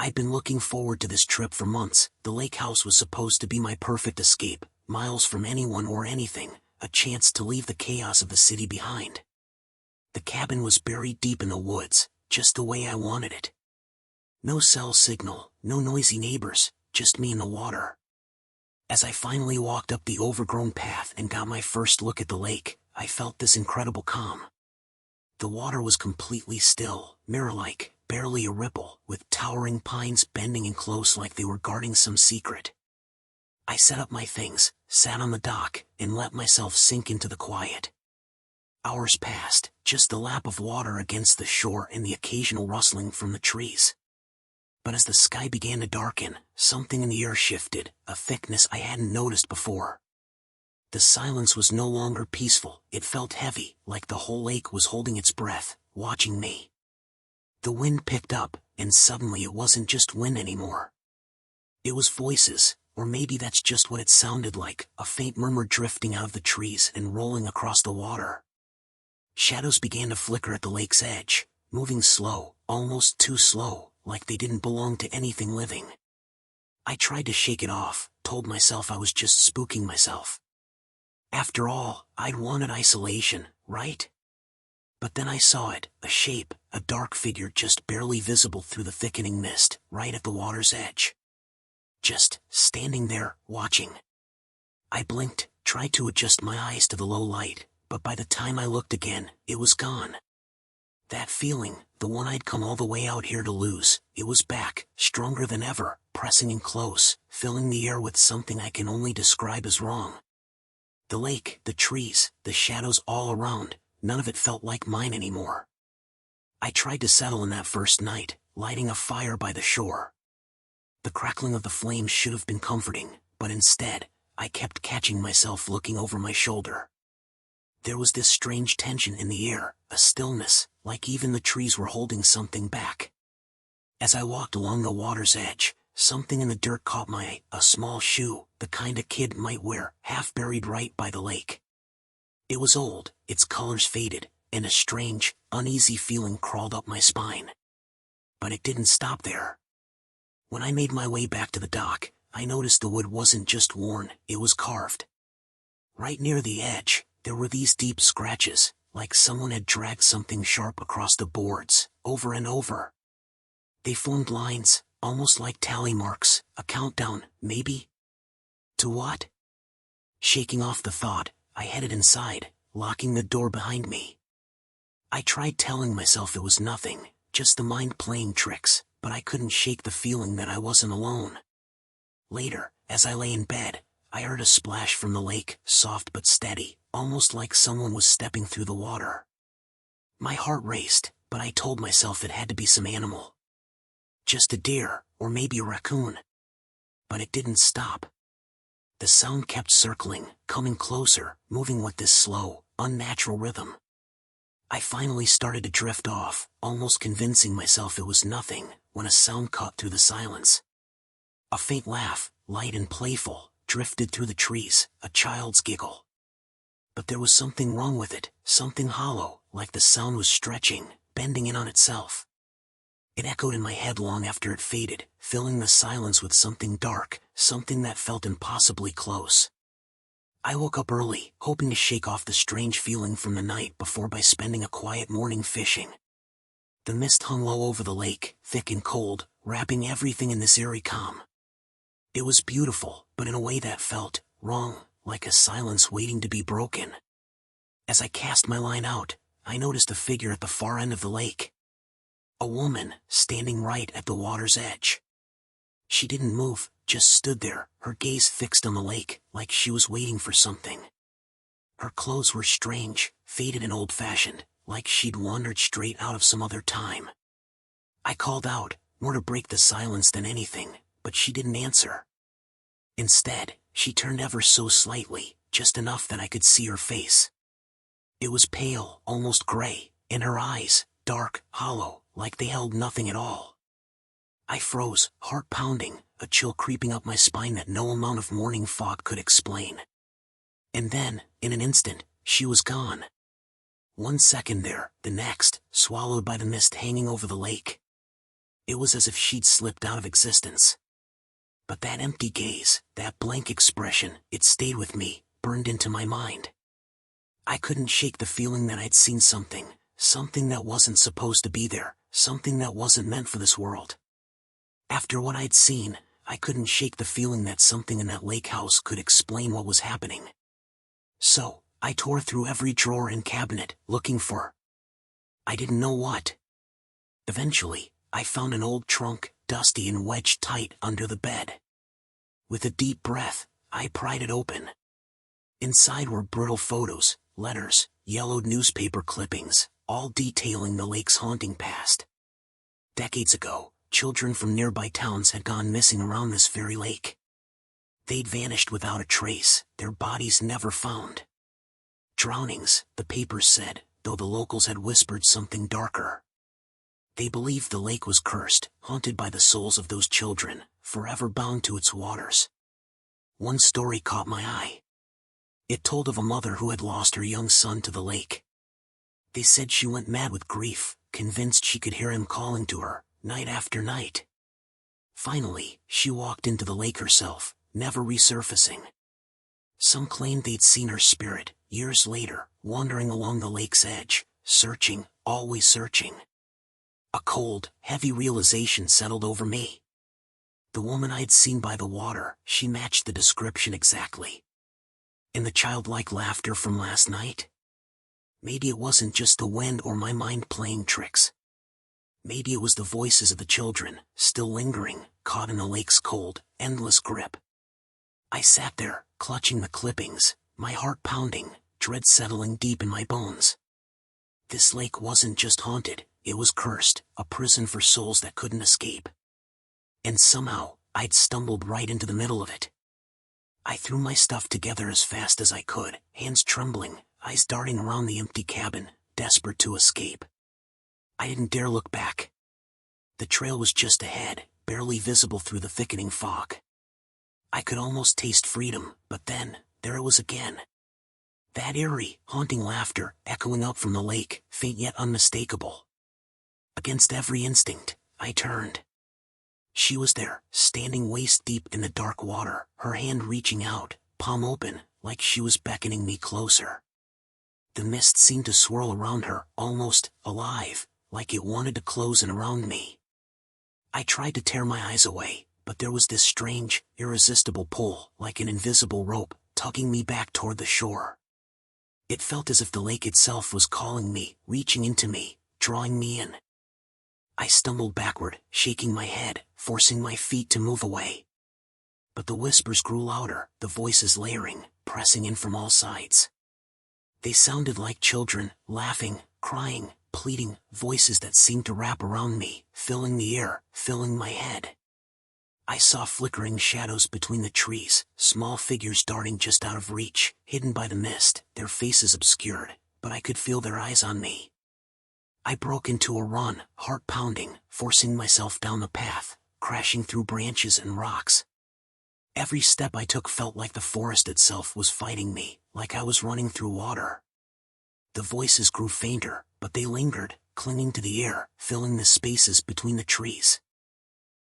I'd been looking forward to this trip for months. The lake house was supposed to be my perfect escape, miles from anyone or anything, a chance to leave the chaos of the city behind. The cabin was buried deep in the woods, just the way I wanted it. No cell signal, no noisy neighbors, just me and the water. As I finally walked up the overgrown path and got my first look at the lake, I felt this incredible calm. The water was completely still, mirror-like, barely a ripple, with towering pines bending in close like they were guarding some secret. I set up my things, sat on the dock, and let myself sink into the quiet. Hours passed, just the lap of water against the shore and the occasional rustling from the trees. But as the sky began to darken, something in the air shifted, a thickness I hadn't noticed before. The silence was no longer peaceful, it felt heavy, like the whole lake was holding its breath, watching me. The wind picked up, and suddenly it wasn't just wind anymore. It was voices, or maybe that's just what it sounded like, a faint murmur drifting out of the trees and rolling across the water. Shadows began to flicker at the lake's edge, moving slow, almost too slow, like they didn't belong to anything living. I tried to shake it off, told myself I was just spooking myself. After all, I'd wanted isolation, right? But then I saw it, a shape, a dark figure just barely visible through the thickening mist, right at the water's edge. Just standing there, watching. I blinked, tried to adjust my eyes to the low light, but by the time I looked again, it was gone. That feeling, the one I'd come all the way out here to lose, it was back, stronger than ever, pressing in close, filling the air with something I can only describe as wrong. The lake, the trees, the shadows all around, none of it felt like mine anymore. I tried to settle in that first night, lighting a fire by the shore. The crackling of the flames should have been comforting, but instead, I kept catching myself looking over my shoulder. There was this strange tension in the air, a stillness, like even the trees were holding something back. As I walked along the water's edge, something in the dirt caught my eye, a small shoe, the kind a kid might wear, half buried right by the lake. It was old, its colors faded, and a strange, uneasy feeling crawled up my spine. But it didn't stop there. When I made my way back to the dock, I noticed the wood wasn't just worn, it was carved. Right near the edge, there were these deep scratches, like someone had dragged something sharp across the boards, over and over. They formed lines, almost like tally marks, a countdown, maybe? To what? Shaking off the thought, I headed inside, locking the door behind me. I tried telling myself it was nothing, just the mind playing tricks, but I couldn't shake the feeling that I wasn't alone. Later, as I lay in bed, I heard a splash from the lake, soft but steady, almost like someone was stepping through the water. My heart raced, but I told myself it had to be some animal. Just a deer, or maybe a raccoon. But it didn't stop. The sound kept circling, coming closer, moving with this slow, unnatural rhythm. I finally started to drift off, almost convincing myself it was nothing, when a sound cut through the silence. A faint laugh, light and playful, drifted through the trees, a child's giggle. But there was something wrong with it, something hollow, like the sound was stretching, bending in on itself. It echoed in my head long after it faded, filling the silence with something dark, something that felt impossibly close. I woke up early, hoping to shake off the strange feeling from the night before by spending a quiet morning fishing. The mist hung low over the lake, thick and cold, wrapping everything in this eerie calm. It was beautiful, but in a way that felt wrong, like a silence waiting to be broken. As I cast my line out, I noticed a figure at the far end of the lake. A woman, standing right at the water's edge. She didn't move, just stood there, her gaze fixed on the lake, like she was waiting for something. Her clothes were strange, faded and old-fashioned, like she'd wandered straight out of some other time. I called out, more to break the silence than anything, but she didn't answer. Instead, she turned ever so slightly, just enough that I could see her face. It was pale, almost gray, and her eyes, dark, hollow, like they held nothing at all. I froze, heart pounding, a chill creeping up my spine that no amount of morning fog could explain. And then, in an instant, she was gone. 1 second there, the next, swallowed by the mist hanging over the lake. It was as if she'd slipped out of existence. But that empty gaze, that blank expression, it stayed with me, burned into my mind. I couldn't shake the feeling that I'd seen something that wasn't supposed to be there, something that wasn't meant for this world. After what I'd seen, I couldn't shake the feeling that something in that lake house could explain what was happening. So, I tore through every drawer and cabinet, looking for I didn't know what. Eventually, I found an old trunk, dusty and wedged tight under the bed. With a deep breath, I pried it open. Inside were brittle photos, letters, yellowed newspaper clippings, all detailing the lake's haunting past. Decades ago, children from nearby towns had gone missing around this very lake. They'd vanished without a trace, their bodies never found. Drownings, the papers said, though the locals had whispered something darker. They believed the lake was cursed, haunted by the souls of those children, forever bound to its waters. One story caught my eye. It told of a mother who had lost her young son to the lake. They said she went mad with grief, convinced she could hear him calling to her, night after night. Finally, she walked into the lake herself, never resurfacing. Some claimed they'd seen her spirit, years later, wandering along the lake's edge, searching, always searching. A cold, heavy realization settled over me. The woman I'd seen by the water, she matched the description exactly. And the childlike laughter from last night? Maybe it wasn't just the wind or my mind playing tricks. Maybe it was the voices of the children, still lingering, caught in the lake's cold, endless grip. I sat there, clutching the clippings, my heart pounding, dread settling deep in my bones. This lake wasn't just haunted, it was cursed, a prison for souls that couldn't escape. And somehow, I'd stumbled right into the middle of it. I threw my stuff together as fast as I could, hands trembling, eyes darting around the empty cabin, desperate to escape. I didn't dare look back. The trail was just ahead, barely visible through the thickening fog. I could almost taste freedom, but then, there it was again. That eerie, haunting laughter, echoing up from the lake, faint yet unmistakable. Against every instinct, I turned. She was there, standing waist-deep in the dark water, her hand reaching out, palm open, like she was beckoning me closer. The mist seemed to swirl around her, almost alive, like it wanted to close in around me. I tried to tear my eyes away, but there was this strange, irresistible pull, like an invisible rope, tugging me back toward the shore. It felt as if the lake itself was calling me, reaching into me, drawing me in. I stumbled backward, shaking my head, forcing my feet to move away. But the whispers grew louder, the voices layering, pressing in from all sides. They sounded like children, laughing, crying, pleading, voices that seemed to wrap around me, filling the air, filling my head. I saw flickering shadows between the trees, small figures darting just out of reach, hidden by the mist, their faces obscured, but I could feel their eyes on me. I broke into a run, heart pounding, forcing myself down the path, crashing through branches and rocks. Every step I took felt like the forest itself was fighting me, like I was running through water. The voices grew fainter, but they lingered, clinging to the air, filling the spaces between the trees.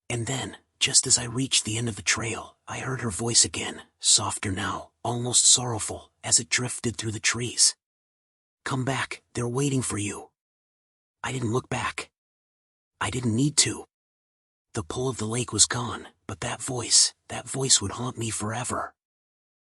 And then, just as I reached the end of the trail, I heard her voice again, softer now, almost sorrowful, as it drifted through the trees. "Come back, they're waiting for you." I didn't look back. I didn't need to. The pull of the lake was gone, but that voice would haunt me forever.